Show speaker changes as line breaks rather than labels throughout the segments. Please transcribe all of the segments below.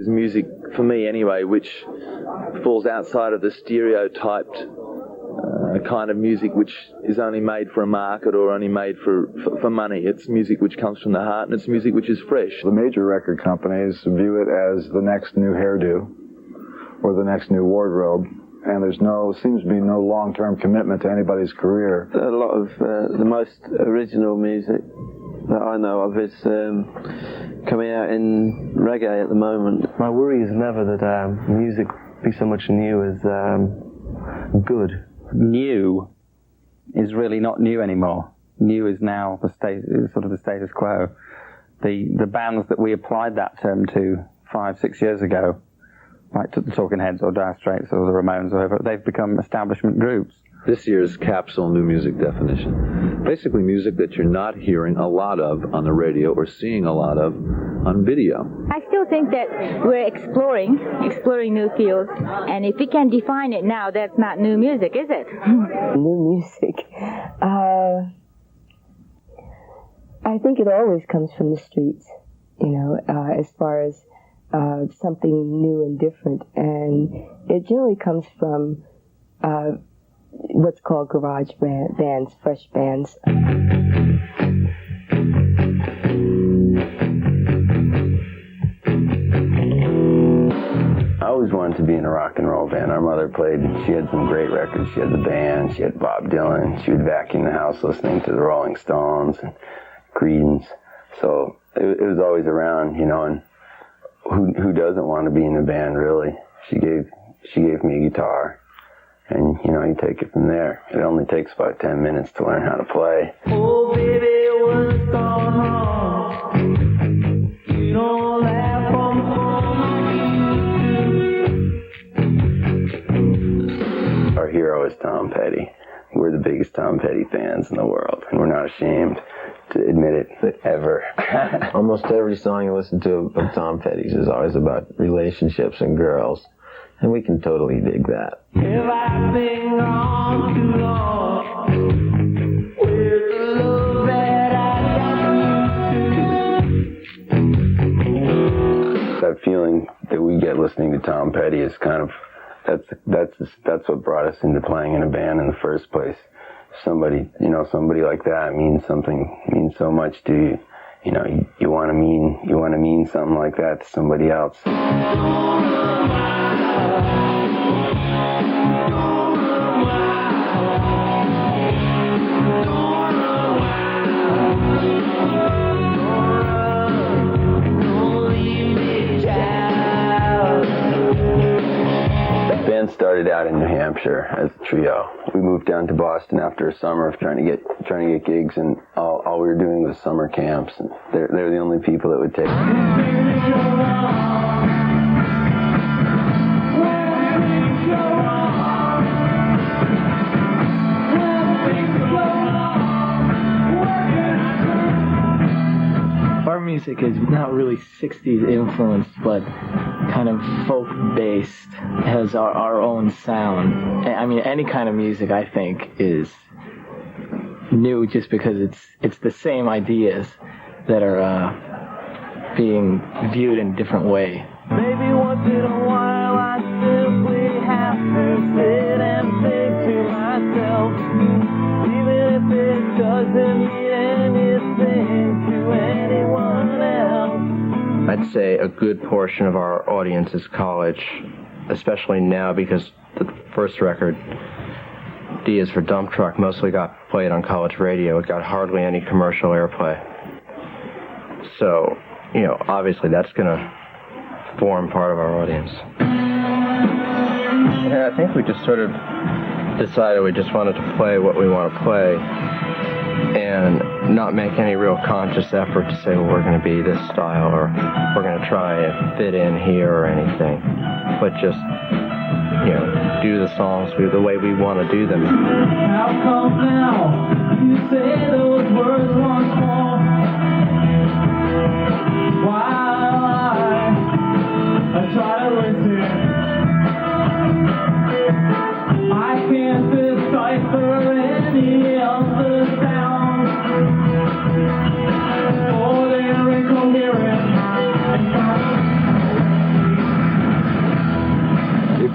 is music, for me anyway, which falls outside of the stereotyped kind of music which is only made for a market or only made for money. It's music which comes from the heart, and it's music which is fresh.
The major record companies view it as the next new hairdo or the next new wardrobe, and seems to be no long-term commitment to anybody's career.
A lot of the most original music that I know of is coming out in reggae at the moment.
My worry is never that music be so much new as good.
New is really not new anymore. New is now the status quo. The bands that we applied that term to 5-6 years ago, like the Talking Heads or Dire Straits or the Ramones or whatever, they've become establishment groups.
This year's capsule new music definition. Basically music that you're not hearing a lot of on the radio or seeing a lot of on video.
I still think that we're exploring new fields, and if we can define it now, that's not new music, is it?
New music. I think it always comes from the streets, as far as something new and different, and it generally comes from what's called garage bands, fresh bands.
I always wanted to be in a rock and roll band. Our mother played, she had some great records. She had the band, she had Bob Dylan. She would vacuum the house listening to the Rolling Stones and Creedence. So it was always around, and who doesn't want to be in a band, really? She gave me a guitar, and you take it from there. It only takes about 10 minutes to learn how to play.
Oh baby, what's going on? You don't laugh on the phone.
Our hero is Tom Petty. We're the biggest Tom Petty fans in the world, and we're not ashamed to admit it ever.
Almost every song you listen to of Tom Petty's is always about relationships and girls, and we can totally dig that.
If I've been gone too long, with the love that I got.
That feeling that we get listening to Tom Petty is kind of that's what brought us into playing in a band in the first place. Somebody like that means so much to you. You want to mean something like that to somebody else. The band started out in New Hampshire as a trio. We moved down to Boston after a summer of trying to get gigs, and all we were doing was summer camps. And they're the only people that would take
Our music is not really 60s influenced, but kind of folk-based, has our own sound. I mean, any kind of music, I think, is new just because it's the same ideas that are being viewed in a different way.
Maybe once in a while I simply have to sit and think to myself, even if it doesn't mean anything to anyone else.
I'd say a good portion of our audience is college, especially now because the first record, D is for Dump Truck, mostly got played on college radio. It got hardly any commercial airplay. So, obviously that's going to form part of our audience. Yeah, I think we just sort of decided we just wanted to play what we want to play and not make any real conscious effort to say, well, we're going to be this style or we're going to try and fit in here or anything, but just, do the songs the way we want to do them.
How come now you say those words once more? While I try to listen, I can't decipher any of the sounds, for they're incoherent and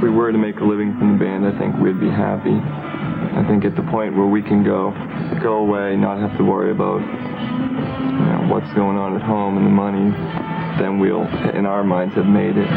If we were to make a living from the band, I think we'd be happy. I think at the point where we can go away, not have to worry about what's going on at home and the money, then we'll, in our minds, have made it.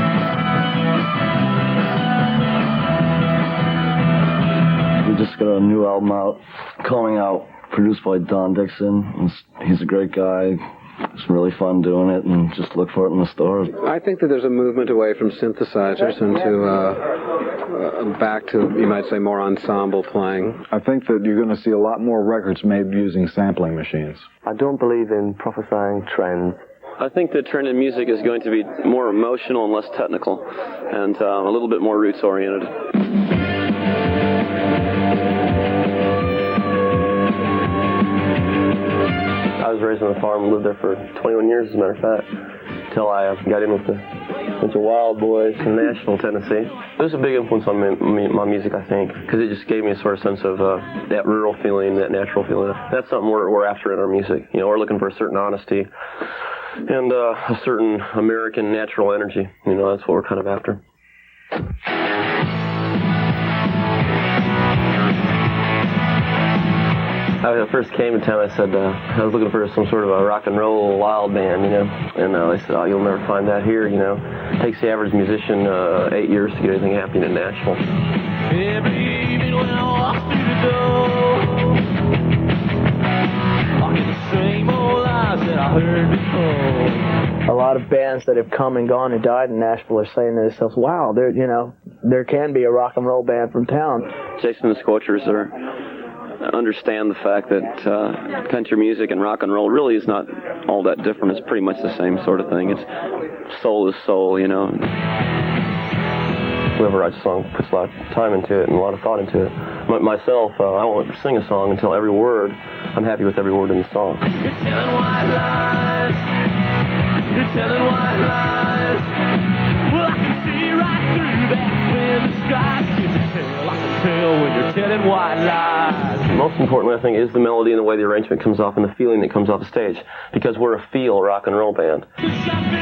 We just got a new album out, Calling Out, produced by Don Dixon. He's a great guy. It's really fun doing it, and just look for it in the stores.
I think that there's a movement away from synthesizers and to back to, you might say, more ensemble playing.
I think that you're going to see a lot more records made using sampling machines.
I don't believe in prophesying trends.
I think the trend in music is going to be more emotional and less technical, and a little bit more roots-oriented.
I was raised on a farm and lived there for 21 years, as a matter of fact, until I got in with a bunch of wild boys from Nashville, Tennessee. It was a big influence on my music, I think, because it just gave me a sort of sense of that rural feeling, that natural feeling. That's something we're after in our music. We're looking for a certain honesty and a certain American natural energy. That's what we're kind of after. When I first came to town, I said I was looking for some sort of a rock and roll wild band, and they said, "Oh, you'll never find that here." It takes the average musician 8 years to get anything happening in Nashville.
Every evening when I walk through the door, I get the same old lies that I heard before.
A lot of bands that have come and gone and died in Nashville are saying to themselves, "Wow, there can be a rock and roll band from town."
Jason and the Scorchers understand the fact that country music and rock and roll really is not all that different. It's pretty much the same sort of thing. It's soul is soul,
Whoever writes a song puts a lot of time into it and a lot of thought into it. Myself, I won't sing a song until every word, I'm happy with every word in the song.
You're telling white lies. You're telling white lies. Well, I can see right through that when the sky's you can tell. I can tell when you're telling white lies.
Most importantly, I think, is the melody and the way the arrangement comes off and the feeling that comes off the stage, because we're a feel rock and roll band.
Shopping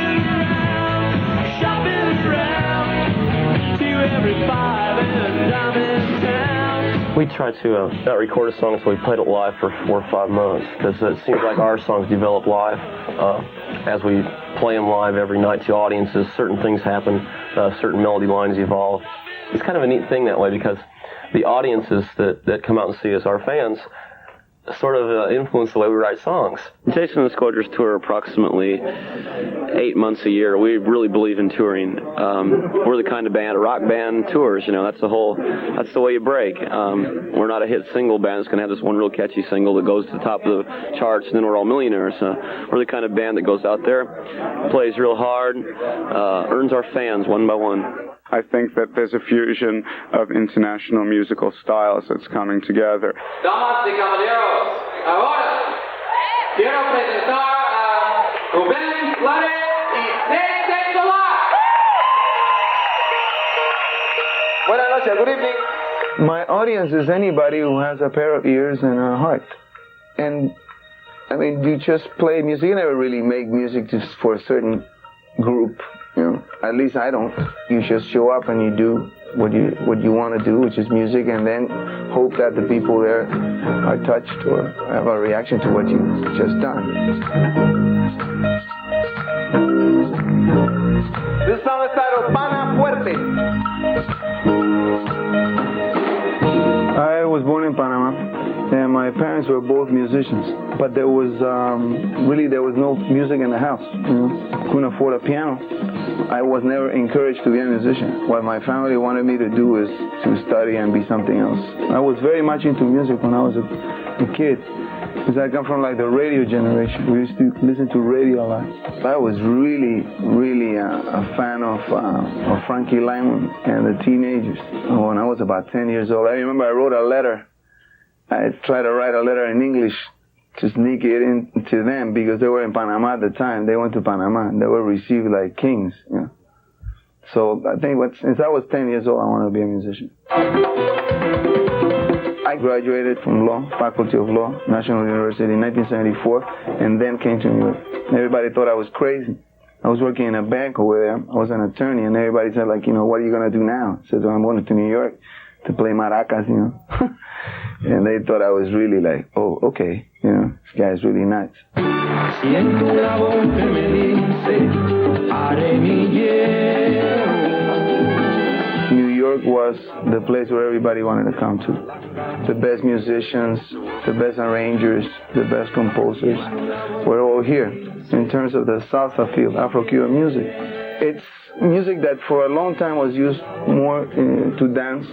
around to every five and a dime in town.
We tried to not record a song, so we played it live for 4 or 5 months, because it seems like our songs develop live. As we play them live every night to audiences, certain things happen, certain melody lines evolve. It's kind of a neat thing that way, because the audiences that come out and see us, our fans, sort of influence the way we write songs.
Jason and the Scorchers tour approximately 8 months a year. We really believe in touring. We're the kind of band, a rock band tours, that's the way you break. We're not a hit single band that's going to have this one real catchy single that goes to the top of the charts and then we're all millionaires. We're the kind of band that goes out there, plays real hard, earns our fans one by one.
I think that there's a fusion of international musical styles that's coming together.
Damas y caballeros, ahora quiero presentar a Rubén Blades y Sexy Solar.
Buenas noches, good evening. My audience is anybody who has a pair of ears and a heart. And, you just play music. You never really make music just for a certain group. At least I don't. You just show up and you do what you want to do, which is music, and then hope that the people there are touched or have a reaction to what you've just done.
This song is titled Pana Fuerte.
I was born in Panama, and my parents were both musicians, but there was no music in the house. Couldn't afford a piano. I was never encouraged to be a musician. What my family wanted me to do is to study and be something else. I was very much into music when I was a kid, because I come from the radio generation. We used to listen to radio a lot. I was really a fan of Frankie Lyman and the Teenagers. When I was about 10 years old, I remember I wrote a letter. I tried to write a letter in English to sneak it into them, because they were in Panama at the time. They went to Panama and they were received like kings. So I think since I was 10 years old, I wanted to be a musician. I graduated from law, Faculty of Law, National University in 1974, and then came to New York. Everybody thought I was crazy. I was working in a bank over there. I was an attorney, and everybody said, like, you know, what are you going to do now? I said, well, I'm going to New York to play maracas, you know. And they thought I was really like, oh, okay, you know, this guy's really nuts. New York was the place where everybody wanted to come to. The best musicians, the best arrangers, the best composers were all here. In terms of the salsa field, Afro-Cuban music, it's music that for a long time was used more to dance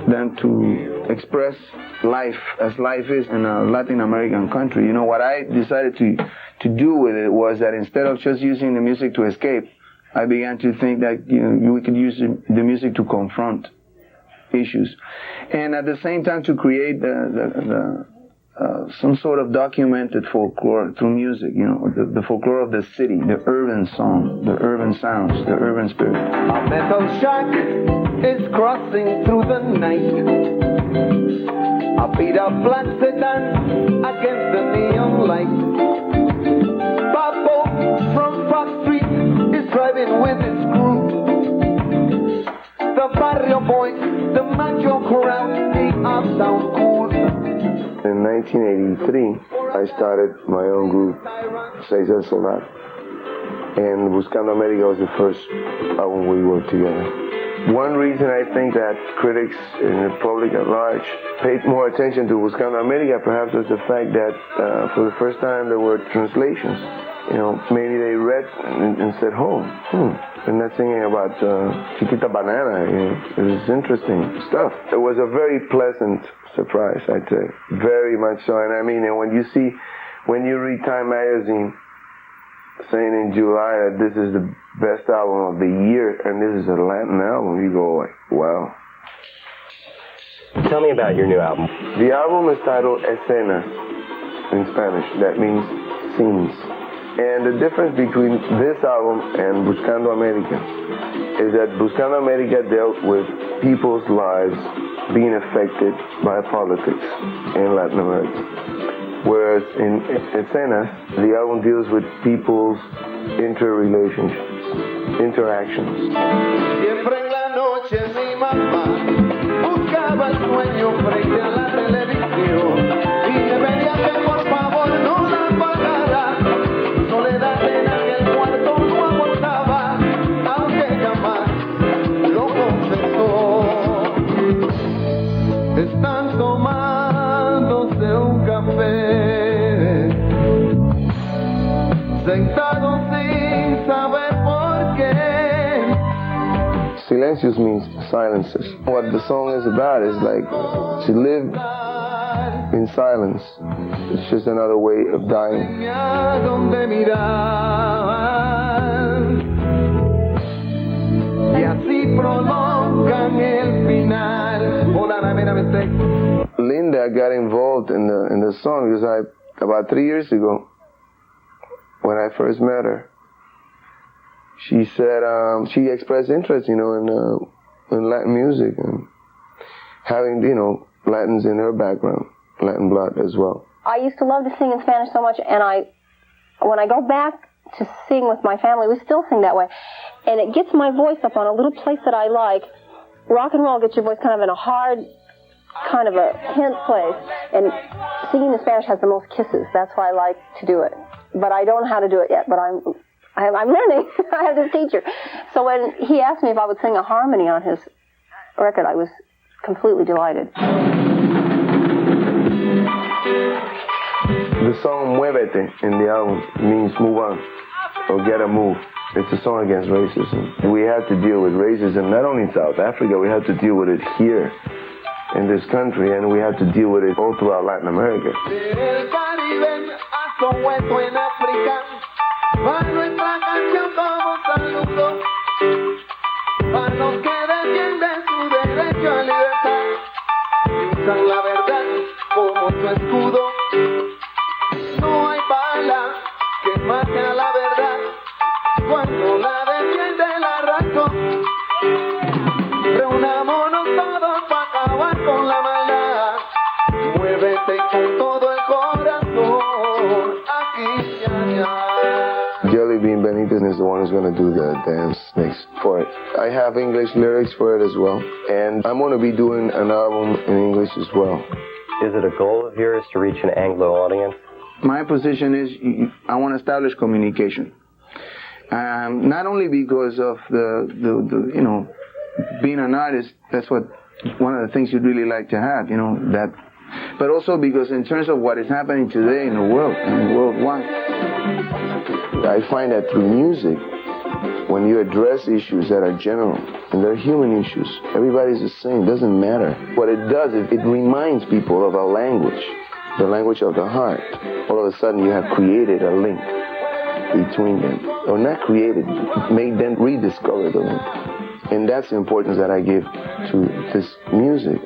than to express life as life is in a Latin American country. You know, what I decided to do with it was that instead of just using the music to escape, I began to think that, you know, we could use the music to confront issues, and at the same time to create some sort of documented folklore through music. You know, the folklore of the city, the urban song, the urban sounds, the urban spirit.
A metal shack is crossing through the night. A beat up black sedan against the neon light. Papo from Park Street is driving with his crew. The barrio boys, the macho crowd, the uptown cool.
In 1983, I started my own group, Seis El Solar, and Buscando America was the first album we worked together. One reason I think that critics and the public at large paid more attention to Buscando America perhaps was the fact that for the first time there were translations. You know, maybe they read and said, they're not singing about Chiquita Banana. You know, it was interesting stuff. It was a very pleasant surprise, I'd say. Very much so. And I mean, and when you read Time Magazine saying in July that this is the best album of the year and this is a Latin album, you go like, wow.
Tell me about your new album.
The album is titled Escenas in Spanish. That means scenes. And the difference between this album and Buscando America is that Buscando America dealt with people's lives being affected by politics in Latin America. Whereas in Escenas, the album deals with people's interrelationships, interactions.
Siempre en la noche mi mamá buscaba el sueño frente a la televisión y me pedía que por favor no la apagara. Soledad en aquel cuarto no aguantaba, aunque jamás lo confesó. Están tomándose un café, sentados sin saber por qué.
Silencios means silences. What the song is about is like to live in silence. It's just another way of dying.
Donde mirar y así prolongan el final. Hold on, I made a mistake.
Linda got involved in the song because about 3 years ago, when I first met her, she said she expressed interest, you know, in Latin music and having, you know, Latins in her background, Latin blood as well.
I used to love to sing in Spanish so much, and when I go back to sing with my family, we still sing that way, and it gets my voice up on a little place that I like. Rock and roll gets your voice kind of in a hard, kind of a tense place, and singing in Spanish has the most kisses. That's why I like to do it. But I don't know how to do it yet, but I'm learning. I have this teacher. So when he asked me if I would sing a harmony on his record, I was completely delighted.
The song Muévete in the album means move on or get a move. It's a song against racism. We have to deal with racism not only in South Africa, we have to deal with it here in this country, and we have to deal with it all throughout Latin America.
Soweto en África, va nuestra canción como saludo, para los que defienden su derecho a libertad, y usan la verdad como su escudo. No hay bala que mate a la verdad, cuando la defiende la razón. Reunámonos todos para acabar con la maldad, muévete con todo el corazón.
Jelly Bean Benitez is is the one who's going to do the dance next for it. I have English lyrics for it as well, and I'm going to be doing an album in English as well.
Is it a goal of yours to reach an Anglo audience?
My position is I want to establish communication. Not only because of the you know, being an artist, that's what one of the things you'd really like to have, you know, that, but also because in terms of what is happening today in the world, and worldwide.
I find that through music, when you address issues that are general, and they're human issues, everybody's the same, doesn't matter. What it does is it reminds people of a language, the language of the heart. All of a sudden you have created a link between them. Or not created, made them rediscover the link. And that's the importance that I give to this music.